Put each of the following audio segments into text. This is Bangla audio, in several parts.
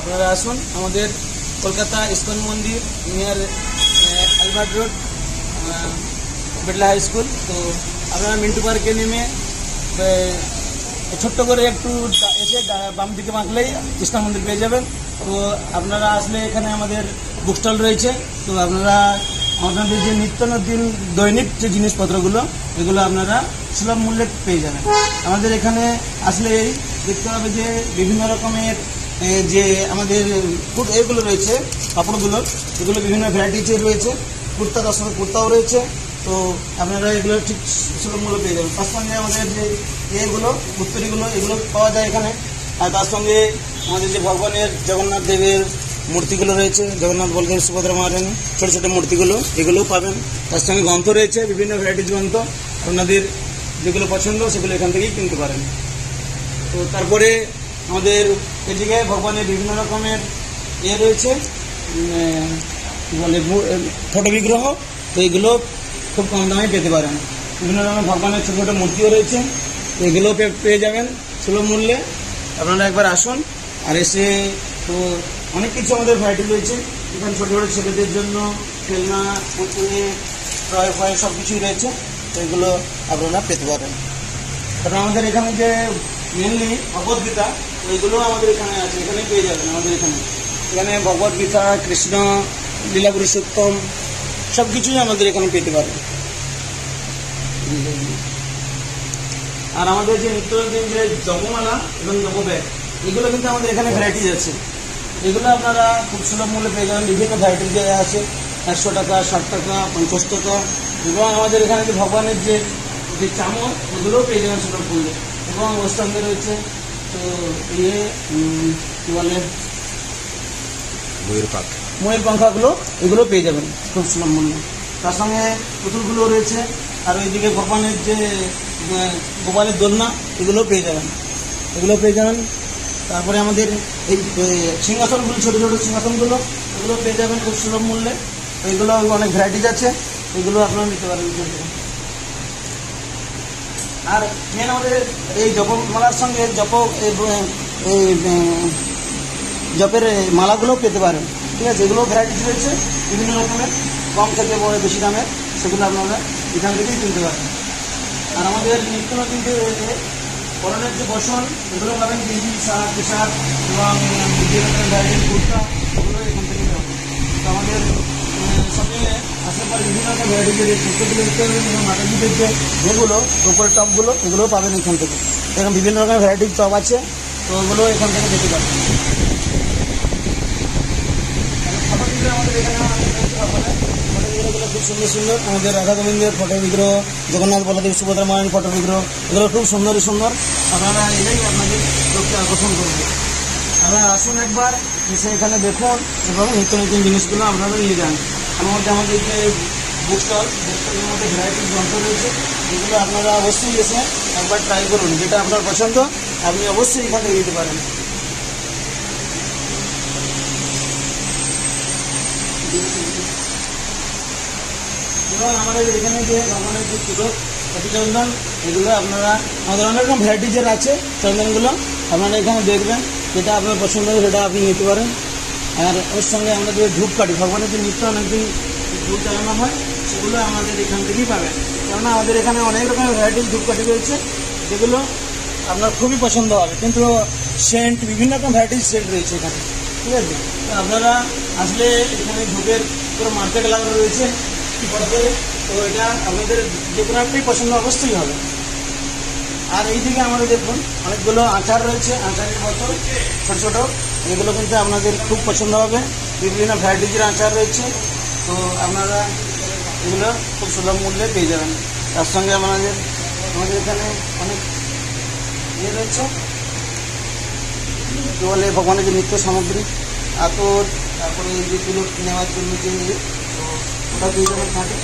আপনারা আসুন আমাদের কলকাতা ইস্কন মন্দির near Albert road Betla high school. তো আপনারা মিন্টু পার্কে নেমে ছোট্ট করে একটু এসে বাম দিকে বাঁকলেই ইস্কন মন্দির পেয়ে যাবেন। তো আপনারা আসলে এখানে আমাদের বুক স্টল রয়েছে। তো আপনারা আপনাদের যে নিত্য নতুন দৈনিক যে জিনিসপত্রগুলো এগুলো আপনারা সুলভ মূল্যে পেয়ে যাবেন। আমাদের এখানে আসলে দেখতে হবে যে বিভিন্ন রকমের যে আমাদের এগুলো রয়েছে কাপড়গুলো, এগুলো বিভিন্ন ভ্যারাইটিজের রয়েছে। কুর্তা, তার সঙ্গে কুর্তাও রয়েছে। তো আপনারা এগুলো ঠিক সুলভ মূল্য পেয়ে যাবেন। তার সঙ্গে আমাদের যে এগুলো উত্তরীগুলো এগুলো পাওয়া যায় এখানে। আর তার সঙ্গে আমাদের যে ভগবানের জগন্নাথ দেবের মূর্তিগুলো রয়েছে, জগন্নাথ বলদেব সুভদ্রা মহারানী ছোটো ছোটো মূর্তিগুলো এগুলোও পাবেন। তার সঙ্গে গ্রন্থ রয়েছে, বিভিন্ন ভ্যারাইটিজ গ্রন্থ। আপনাদের যেগুলো পছন্দ সেগুলো এখান থেকেই কিনতে পারেন। তো তারপরে আমাদের এদিকে ভগবানের বিভিন্ন রকমের রয়েছে, বলে ফটো বিগ্রহ। তো এগুলো খুব কম দামে পেতে পারেন। বিভিন্ন রকমের ভগবানের ছোটো ছোটো মূর্তিও রয়েছে। তো এগুলোও পেয়ে যাবেন সুলভ মূল্যে। আপনারা একবার আসুন। আর এসে তো অনেক কিছু আমাদের ভ্যারাইটি রয়েছে এখানে, ছোটো ছোটো ছেলেদের জন্য খেলনা, পুতুলে, টয় ফয় সব কিছুই রয়েছে। তো এগুলো আপনারা পেতে পারেন। কারণ আমাদের এখানে যে মেনলি ভগবদ্গীতা, এইগুলো আমাদের এখানে আছে, এখানেই পেয়ে যাবেন। আমাদের এখানে ভগবদ্গীতা, কৃষ্ণ লীলা পুরুষোত্তম সব কিছুই আমাদের এখানে পেতে পারেন। আর আমাদের যে নিত্য নতুন যে জপমালা এবং জপব্যাগ এগুলো কিন্তু আমাদের এখানে ভ্যারাইটিজ আছে। এগুলো আপনারা খুব সুলভ মূল্যে পেয়ে যাবেন। বিভিন্ন ভ্যারাইটির যে আছে 100 টাকা, 60 টাকা, 50 টাকা। এবং আমাদের এখানে যে ভগবানের যে চামচ এগুলোও পেয়ে যাবেন সুলভ মূল্যে। এবং ওর সঙ্গে রয়েছে তো কী বলে ময়ূর পাঙ্খাগুলো, এগুলো পেয়ে যাবেন খুব সুলভ মূল্যে। তার সঙ্গে পুতুলগুলো রয়েছে। আর ওইদিকে ভগবানের যে গোপালের দোলনা এগুলোও পেয়ে যাবেন, তারপরে আমাদের এই সিংহাসনগুলো, ছোটো ছোটো সিংহাসনগুলো এগুলো পেয়ে যাবেন খুব সুলভ মূল্যে। এগুলো অনেক ভ্যারাইটিজ আছে, এগুলো আপনারা নিতে পারেন। আর মেন আমাদের এই জপমালার সঙ্গে জপের মালাগুলোও পেতে পারেন। ঠিক আছে, এগুলো ভ্যারাইটিস রয়েছে বিভিন্ন রকমের, কম থেকে বড় বেশি দামের। সেগুলো আপনারা এখান থেকেই কিনতে পারেন। আর আমাদের নিত্য নতুন যে পরনের যে বসন এগুলো পাবেন, গেঞ্জি, শার্ট, টি শার্ট এবং বিভিন্ন রকমের ভ্যারাইটির কুর্তা, এগুলো এখান থেকে পাবেন। তো আমাদের সঙ্গে আশেপাশে বিভিন্ন রকম ভ্যারাইটিজের কুর্তাগুলো দেখতে পাবেন এবং মাতাজিদের যেগুলো উপরের টপগুলো এগুলোও পাবেন এখান থেকে। এরকম বিভিন্ন রকমের ভ্যারাইটির টপ আছে, তো ওগুলো এখান থেকে পেতে পাবেন। আমাদের এখানে ফটোগুলো খুব সুন্দর সুন্দর। আমাদের রাধা গোবিন্দের ফটো বিগ্রহ, জগন্নাথ বলদেব সুভদ্রা মহারানীর ফটো বিগ্রহ এগুলো খুব সুন্দর সুন্দর। আপনারা এলেই আপনাদের লোককে আকর্ষণ করবে। আপনারা আসুন একবার, এসে এখানে দেখুন এবং নিত্য নতুন জিনিসগুলো আপনারা নিয়ে যান। আমাদের যে বুক স্টলের মধ্যে ভ্যারাইটিস গ্রন্থ রয়েছে, এগুলো আপনারা অবশ্যই এসে একবার ট্রাই করুন। যেটা আপনার পছন্দ আপনি অবশ্যই এখান থেকে নিতে পারেন। এবং আমাদের এখানে যে ভগবানের যে তিলক, চন্দন এগুলো আপনারা আমাদের অনেক রকম ভ্যারাইটিজের আছে চন্দনগুলো। আপনারা এখানে দেখবেন, যেটা আপনার পছন্দ হবে সেটা আপনি নিতে পারেন। আর ওর সঙ্গে আমাদের ধূপকাঠি, ভগবানের যে নিত্য অনেকদিন ধূপ জ্বালানো হয় সেগুলো আমাদের এখান থেকেই পাবেন। কেননা আমাদের এখানে অনেক রকমের ভ্যারাইটিস ধূপকাঠি রয়েছে, যেগুলো আপনার খুবই পছন্দ হবে। কিন্তু সেন্ট, বিভিন্ন রকম ভ্যারাইটিস সেন্ট রয়েছে এখানে। ঠিক আছে, তো আপনারা আসলে এখানে ধূপের পুরো মার্কেট লাগানো রয়েছে। তো এটা আপনাদের যে কোনো একটাই পছন্দ অবশ্যই হবে। আর এইদিকে আমাদের দেখুন অনেকগুলো আচার রয়েছে, আচারের বোতল ছোটো ছোটো, এগুলো কিন্তু আপনাদের খুব পছন্দ হবে। বিভিন্ন ভ্যারাইটিজের আচার রয়েছে, তো আপনারা এগুলো খুব সুলভ মূল্যে পেয়ে যাবেন। তার সঙ্গে আমাদের এখানে অনেক রয়েছে, কী বলে ভগবানের যে নিত্য সামগ্রী, আতর, তারপরে যে তুলো নেওয়ার জন্য যে তো ওটা পেয়ে যাবেন থাকে।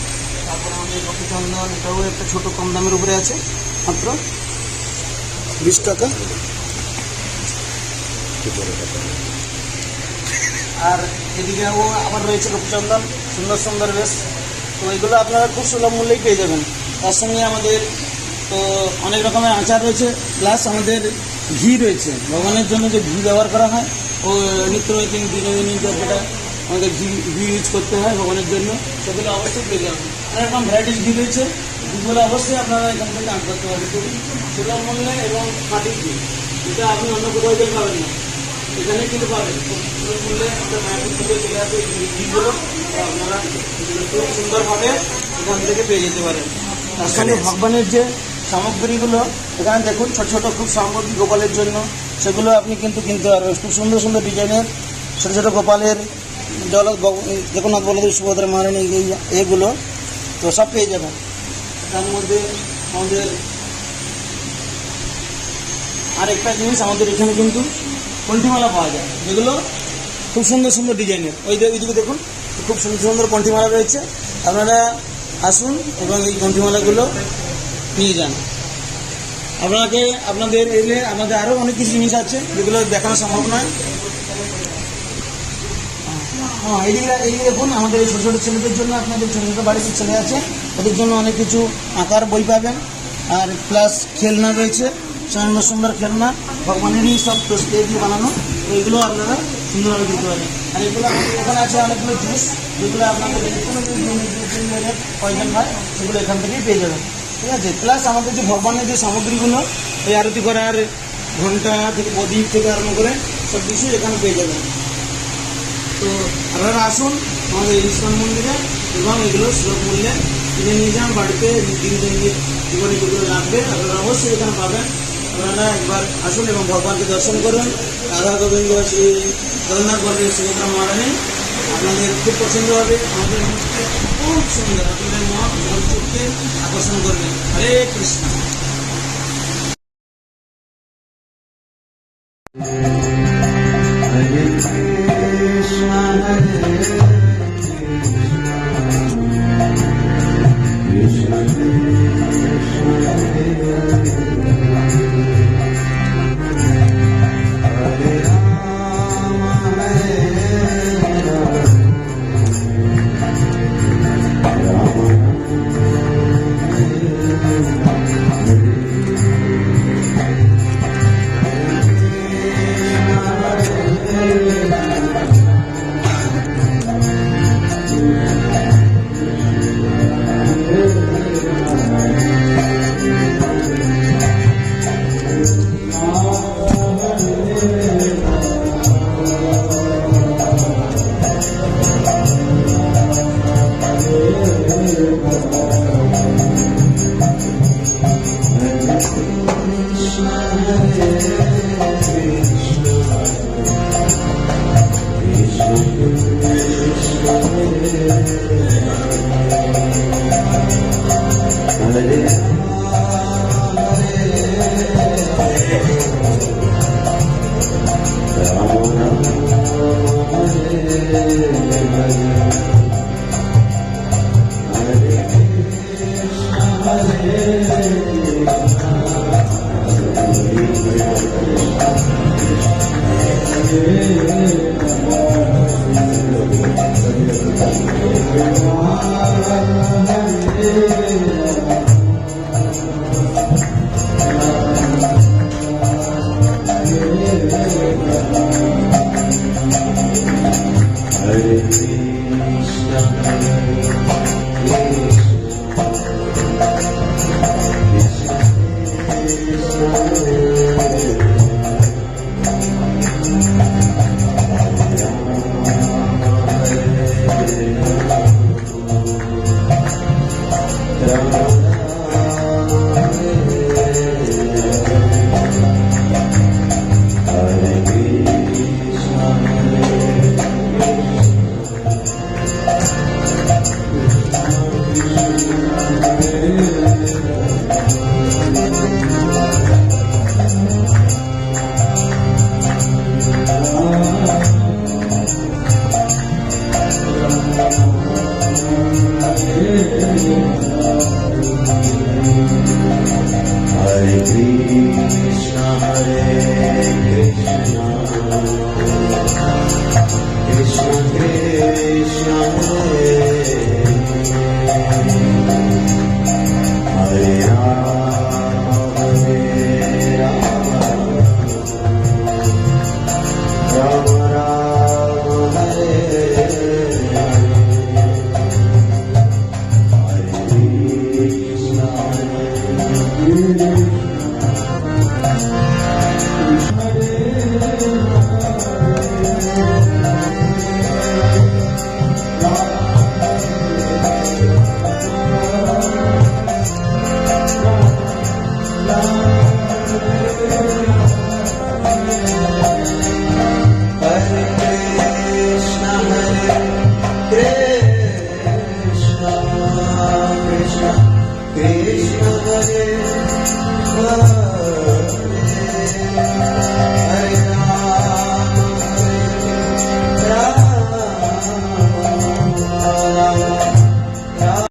তারপরে আমাদের রক্তিচন্দন, এটাও একটা ছোটো কম দামের উপরে আছে, মাত্র 20 টাকা। আর এদিকেও আবার রয়েছে রূপচন্দন, সুন্দর সুন্দর বেশ। তো এগুলো আপনারা খুব সুলভ মূল্যেই পেয়ে যাবেন। তার সঙ্গে আমাদের তো অনেক রকমের আচার রয়েছে, প্লাস আমাদের ঘি রয়েছে। ভগবানের জন্য যে ঘি ব্যবহার করা হয় ও নিত্য নৈতিক দিনদিন যেটা আমাদের ঘি ইউজ করতে হয় ভগবানের জন্য, সেগুলো অবশ্যই পেয়ে যাবেন। এরকম ভ্যারাইটিস ঘি রয়েছে, ঘিগুলো অবশ্যই আপনারা এখান থেকে আন করতে পারেন খুবই সুলভ মূল্যে এবং খাঁটি ঘি, যেটা আপনি অন্য কোথাও গিয়ে পাবেন না, এখানে কিন্তু পাবেন খুব সুলভ মূল্যে। আমাদের মায়াপুর থেকে চলে আসে এই ঘিগুলো, আপনারা খুব সুন্দরভাবে এখান থেকে পেয়ে যেতে পারেন। তার সঙ্গে ভগবানের যে সামগ্রীগুলো এখানে দেখুন, ছোটো ছোটো খুব সামগ্রী গোপালের জন্য, সেগুলো আপনি কিন্তু কিনতে পারবেন। খুব সুন্দর সুন্দর ডিজাইনের ছোটো ছোটো গোপালের জগন্নাথ বলদেব সুভদ্রা মহারানী এগুলো তো সব পেয়ে যাবেন। তার মধ্যে আমাদের আরেকটা জিনিস, আমাদের এখানে কিন্তু কণ্ঠিমালা পাওয়া যায়, যেগুলো খুব সুন্দর সুন্দর ডিজাইনের। ওইদিকে দেখুন, খুব সুন্দর সুন্দর কণ্ঠিমালা রয়েছে। আপনারা আসুন এবং এই কণ্ঠিমালাগুলো নিয়ে যান। আপনাদের এলে আমাদের আরও অনেক কিছু জিনিস আছে যেগুলো দেখানো সম্ভব নয়। এইদিকে দেখুন, আমাদের এই ছোটো ছোটো ছেলেদের জন্য, আপনাদের ছোটো ছোটো বাড়িতে ছেলে আছে, ওদের জন্য অনেক কিছু আঁকার বই পাবেন, আর প্লাস খেলনা রয়েছে, সুন্দর সুন্দর খেলনা ভগবানেরই সব স্কেচ দিয়ে বানানো, এইগুলো আপনারা সুন্দরভাবে দিতে পারেন। আর এগুলো আমাদের এখানে আছে অনেকগুলো জুস, যেগুলো আপনাদের প্রয়োজন হয় সেগুলো এখান থেকেই পেয়ে যাবেন, ঠিক আছে। প্লাস আমাদের যে ভগবানের যে সামগ্রীগুলো, এই আরতি করার ঘন্টা থেকে প্রদীপ থেকে আরম্ভ করে সব কিছুই এখানে পেয়ে যাবেন। তো আপনারা আসুন আমাদের ইস্কন মন্দিরে এবং এগুলো সুলভ মূল্যে কিনে নিয়ে যান বাড়িতে। দিন জীবনে যেগুলো লাগবে আপনারা অবশ্যই এখানে পাবেন। আপনারা একবার আসুন এবং ভগবানকে দর্শন করুন। রাধা গোবিন্দ শ্রী জগন্নাথ বলদেব সুভদ্রা মহারানী আপনাদের খুব পছন্দ হবে। আমাদের মূর্তি খুব সুন্দর, আপনাদের মন চোখকে আকর্ষণ করবে। হরে Krishna. Ram Krishna Hare Hare